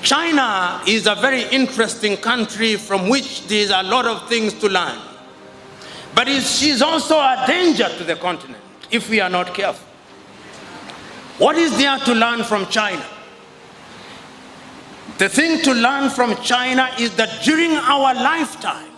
China is a very interesting country from which there is a lot of things to learn. But she's also a danger to the continent if we are not careful. What is there to learn from China? The thing to learn from China is that during our lifetime,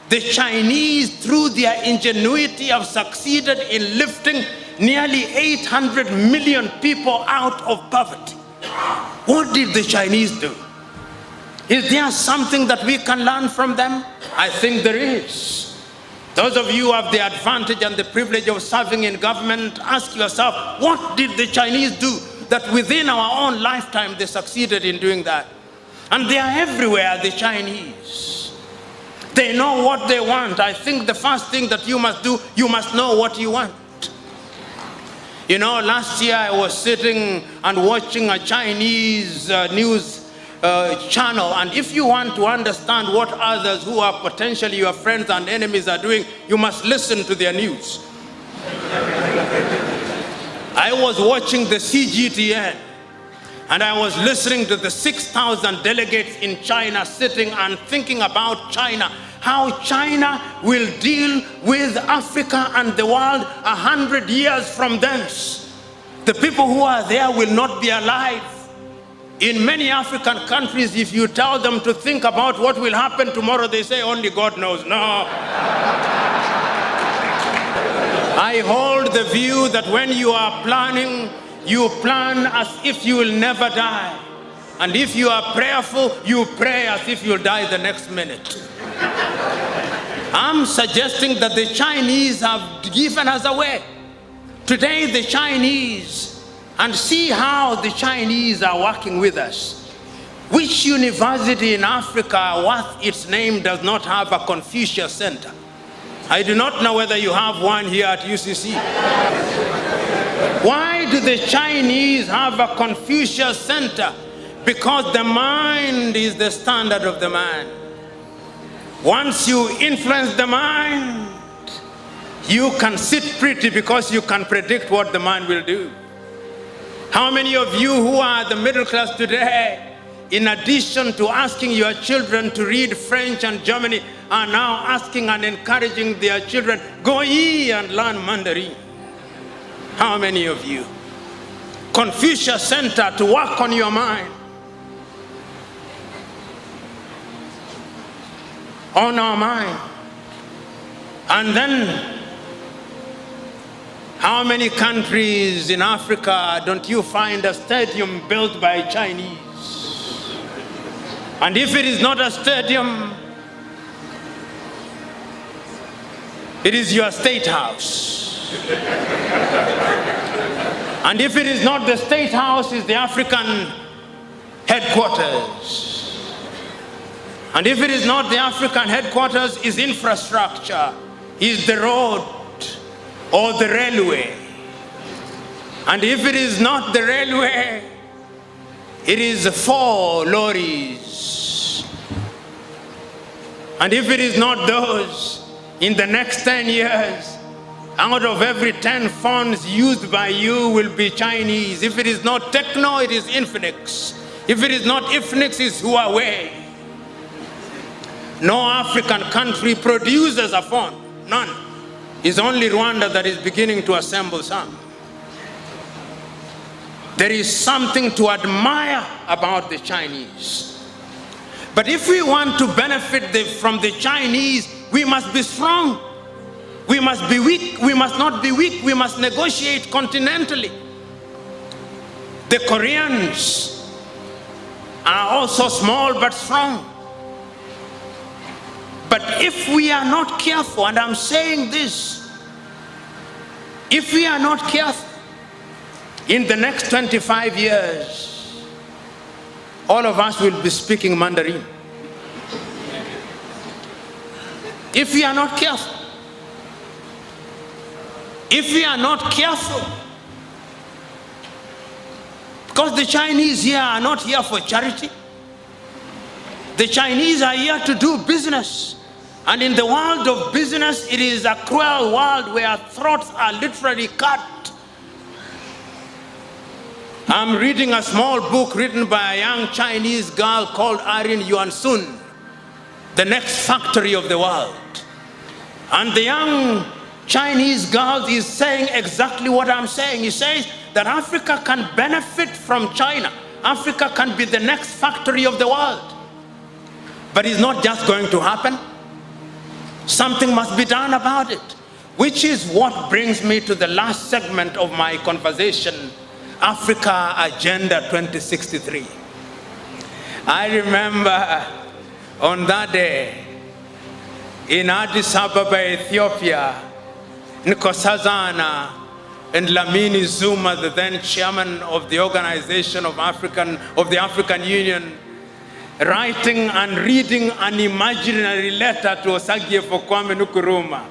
the Chinese, through their ingenuity, have succeeded in lifting nearly 800 million people out of poverty. What did the Chinese do? Is there something that we can learn from them? I think there is. Those of you who have the advantage and the privilege of serving in government, ask yourself, what did the Chinese do that within our own lifetime they succeeded in doing that? And they are everywhere, the Chinese. They know what they want. I think the first thing that you must do, you must know what you want. You know, last year I was sitting and watching a Chinese news channel, and if you want to understand what others who are potentially your friends and enemies are doing, you must listen to their news. I was watching the CGTN, and I was listening to the 6,000 delegates in China sitting and thinking about China, how China will deal with Africa and the world 100 years from thence. The people who are there will not be alive. In many African countries, if you tell them to think about what will happen tomorrow, they say only God knows. No. I hold the view that when you are planning, you plan as if you will never die. And if you are prayerful, you pray as if you'll die the next minute. I'm suggesting that the Chinese have given us away. Today, the Chinese, and see how the Chinese are working with us. Which university in Africa worth its name does not have a Confucius Center? I do not know whether you have one here at UCC. Why do the Chinese have a Confucius Center? Because the mind is the standard of the man. Once you influence the mind, you can sit pretty because you can predict what the man will do. How many of you who are the middle class today, in addition to asking your children to read French and Germany, are now asking and encouraging their children, go ye and learn Mandarin? How many of you? Confucius Center to work on your mind. On our mind. And then, how many countries in Africa don't you find a stadium built by Chinese? And if it is not a stadium, it is your state house. And if it is not the state house, it's the African headquarters. And if it is not the African headquarters, it's infrastructure, is the road or the railway. And if it is not the railway, it is 4 lorries. And if it is not those, in the next 10 years, out of every 10 phones used by you will be Chinese. If it is not Techno, it is Infinix. If it is not Infinix, it's Huawei. No African country produces a phone, none. It's only Rwanda that is beginning to assemble some. There is something to admire about the Chinese. But if we want to benefit from the Chinese, we must be strong. We must be weak. We must not be weak. We must negotiate continentally. The Koreans are also small but strong. But if we are not careful, and I'm saying this, if we are not careful, in the next 25 years, all of us will be speaking Mandarin. If we are not careful. If we are not careful. Because the Chinese here are not here for charity. The Chinese are here to do business. And in the world of business, it is a cruel world where throats are literally cut. I'm reading a small book written by a young Chinese girl called Irene Yuan-sun, The Next Factory of the World. And the young Chinese girl is saying exactly what I'm saying. He says that Africa can benefit from China. Africa can be the next factory of the world. But it's not just going to happen. Something must be done about it, which is what brings me to the last segment of my conversation, Africa Agenda 2063. I remember on that day in Addis Ababa, Ethiopia, Nkosazana and Lamini Zuma, the then chairman of the Organization of the African Union, writing and reading an imaginary letter to Osagyefo Kwame Nkrumah.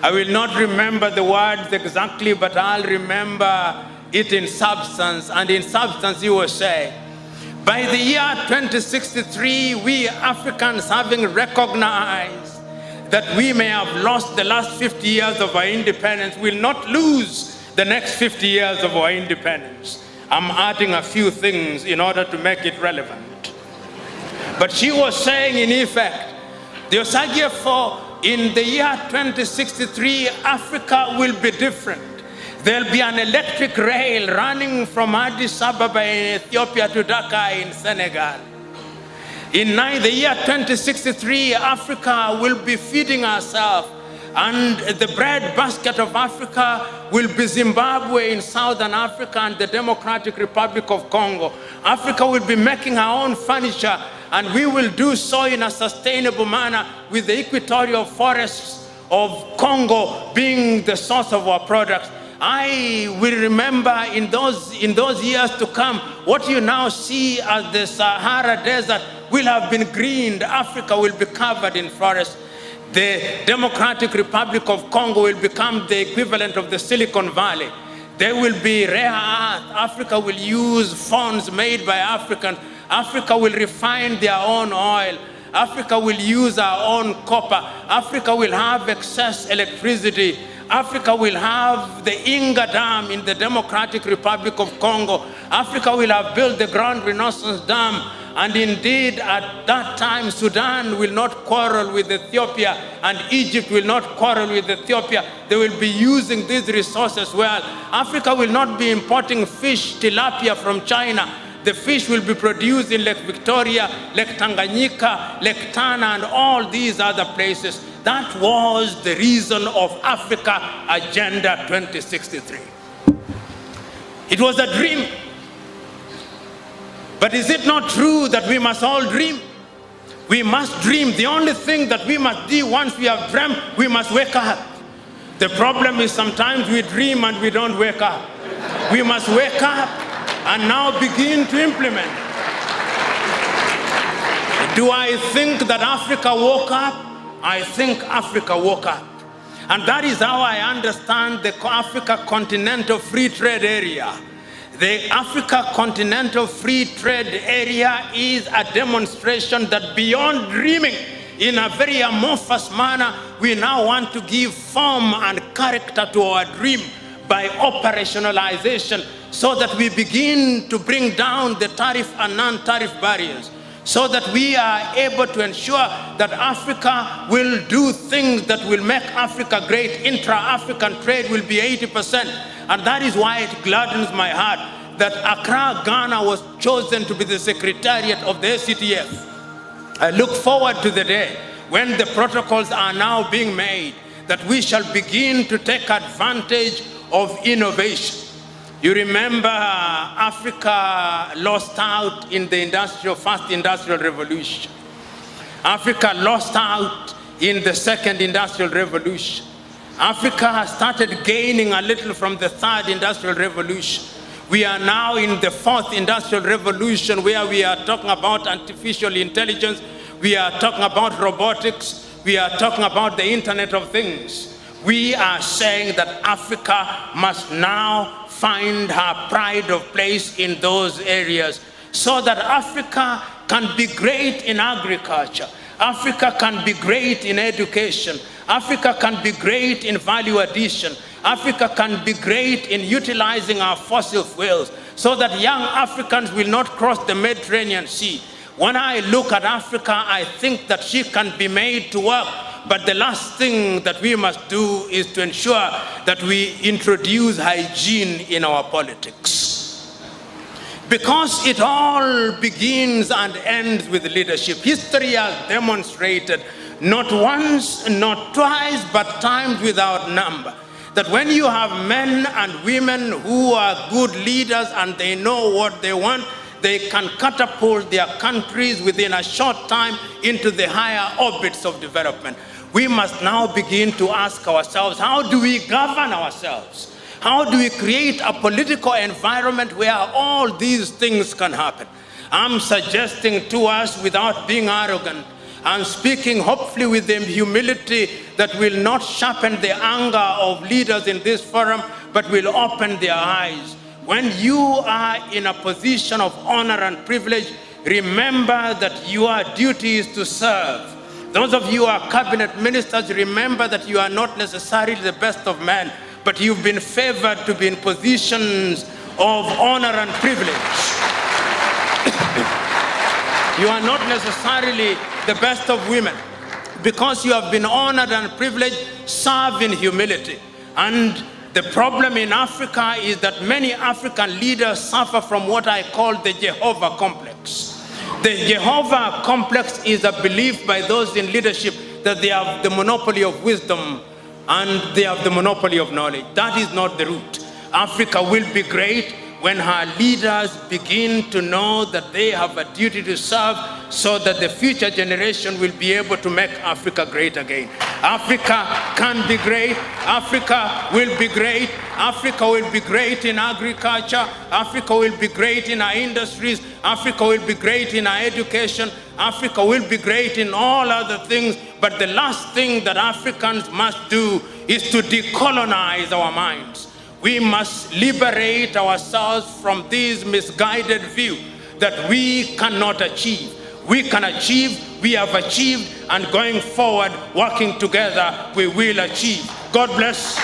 I will not remember the words exactly, but I'll remember it in substance. And in substance, he was saying, by the year 2063, we Africans, having recognized that we may have lost the last 50 years of our independence, will not lose the next 50 years of our independence. I'm adding a few things in order to make it relevant. But she was saying, in effect, the Osagyefo, in the year 2063, Africa will be different. There'll be an electric rail running from Addis Ababa in Ethiopia to Dakar in Senegal. In the year 2063, Africa will be feeding herself, and the bread basket of Africa will be Zimbabwe in Southern Africa and the Democratic Republic of Congo. Africa will be making her own furniture, and we will do so in a sustainable manner, with the equatorial forests of Congo being the source of our products. I will remember in those years to come, what you now see as the Sahara Desert will have been greened. Africa will be covered in forests. The Democratic Republic of Congo will become the equivalent of the Silicon Valley. There will be rare earth. Africa will use funds made by Africans. Africa will refine their own oil. Africa will use our own copper. Africa will have excess electricity. Africa will have the Inga Dam in the Democratic Republic of Congo. Africa will have built the Grand Renaissance Dam. And indeed, at that time, Sudan will not quarrel with Ethiopia, and Egypt will not quarrel with Ethiopia. They will be using these resources well. Africa will not be importing fish, tilapia, from China. The fish will be produced in Lake Victoria, Lake Tanganyika, Lake Tana, and all these other places. That was the reason of Africa Agenda 2063. It was a dream. But is it not true that we must all dream? We must dream. The only thing that we must do once we have dreamt, we must wake up. The problem is sometimes we dream and we don't wake up. We must wake up and now begin to implement. Do I think that Africa woke up? I think Africa woke up. And that is how I understand the Africa Continental Free Trade Area. The Africa Continental Free Trade Area is a demonstration that beyond dreaming in a very amorphous manner, we now want to give form and character to our dream by operationalization, so that we begin to bring down the tariff and non-tariff barriers, so that we are able to ensure that Africa will do things that will make Africa great. Intra-African trade will be 80%. And that is why it gladdens my heart that Accra, Ghana was chosen to be the secretariat of the ACTF. I look forward to the day when the protocols are now being made, that we shall begin to take advantage of innovation. You remember Africa lost out in the first industrial revolution. Africa lost out in the second industrial revolution. Africa has started gaining a little from the third industrial revolution. We are now in the fourth industrial revolution, where we are talking about artificial intelligence, we are talking about robotics, we are talking about the Internet of Things. We are saying that Africa must now find her pride of place in those areas, so that Africa can be great in agriculture, Africa can be great in education, Africa can be great in value addition, Africa can be great in utilizing our fossil fuels, so that young Africans will not cross the Mediterranean Sea. When I look at Africa, I think that she can be made to work. But the last thing that we must do is to ensure that we introduce hygiene in our politics. Because it all begins and ends with leadership. History has demonstrated, not once, not twice, but times without number, that when you have men and women who are good leaders and they know what they want, they can catapult their countries within a short time into the higher orbits of development. We must now begin to ask ourselves, how do we govern ourselves? How do we create a political environment where all these things can happen? I'm suggesting to us, without being arrogant, I'm speaking hopefully with the humility that will not sharpen the anger of leaders in this forum, but will open their eyes. When you are in a position of honor and privilege, remember that your duty is to serve. Those of you who are cabinet ministers, remember that you are not necessarily the best of men, but you've been favored to be in positions of honor and privilege. You are not necessarily the best of women. Because you have been honored and privileged, serve in humility. And the problem in Africa is that many African leaders suffer from what I call the Jehovah complex. The Jehovah complex is a belief by those in leadership that they have the monopoly of wisdom and they have the monopoly of knowledge. That is not the route. Africa will be great when her leaders begin to know that they have a duty to serve, so that the future generation will be able to make Africa great again. Africa can be great. Africa will be great. Africa will be great in agriculture. Africa will be great in our industries. Africa will be great in our education. Africa will be great in all other things. But the last thing that Africans must do is to decolonize our minds. We must liberate ourselves from this misguided view that we cannot achieve. We can achieve, we have achieved, and going forward, working together, we will achieve. God bless.